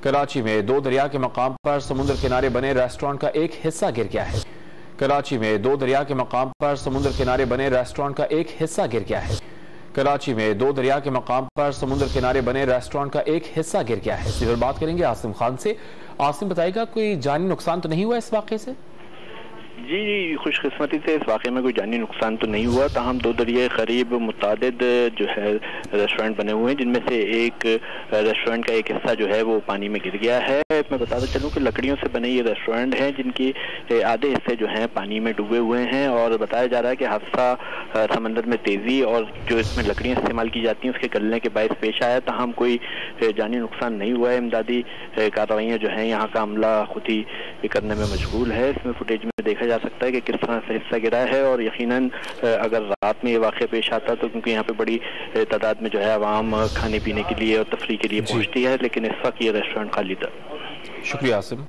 کراچی میں دو دریا کے مقام پر سمندر کنارے بنے ریسٹورانٹ کا ایک حصہ گر گیا ہے۔ کراچی میں دو دریا کے مقام پر سمندر کنارے بنے ریسٹورانٹ کا ایک حصہ گر گیا ہے۔ کراچی میں دو دریا کے مقام پر سمندر کنارے بنے ریسٹورانٹ کا ایک حصہ گر گیا ہے۔ اس پر بات کریں گے عاصم خان سے۔ عاصم بتائے گا کوئی جانی نقصان تو نہیں ہوا اس واقعے سے؟ جی خوش قسمتی سے اس واقعے میں کوئی جانی نقصان تو نہیں ہوا، تاہم دو دریائے قریب متعدد جو ہے ریسٹورنٹ بنے ہوئے ہیں، جن میں سے ایک ریسٹورنٹ کا ایک حصہ جو ہے وہ پانی میں گر گیا ہے۔ میں بتاتا چلوں کہ لکڑیوں سے بنے یہ ریسٹورنٹ ہیں جن کی آدھے حصے جو ہیں پانی میں ڈوبے ہوئے ہیں، اور بتایا جا رہا ہے کہ حادثہ سمندر میں تیزی اور جو اس میں لکڑیاں استعمال کی جاتی ہیں اس کے گلنے کے باعث پیش آیا، تاہم کوئی جانی نقصان نہیں ہوا ہے۔ امدادی کارروائیاں جو ہیں یہاں کا عملہ خود ہی کرنے میں مشغول ہے۔ اس میں فوٹیج میں دیکھا جا سکتا ہے کہ کس طرح سے حصہ گرا ہے، اور یقیناً اگر رات میں یہ واقعہ پیش آتا تو کیونکہ یہاں پہ بڑی تعداد میں جو ہے عوام کھانے پینے کے لیے اور تفریح کے لیے پہنچتی ہے، لیکن اس وقت یہ ریسٹورنٹ خالی تھا۔ شکریہ عاصم۔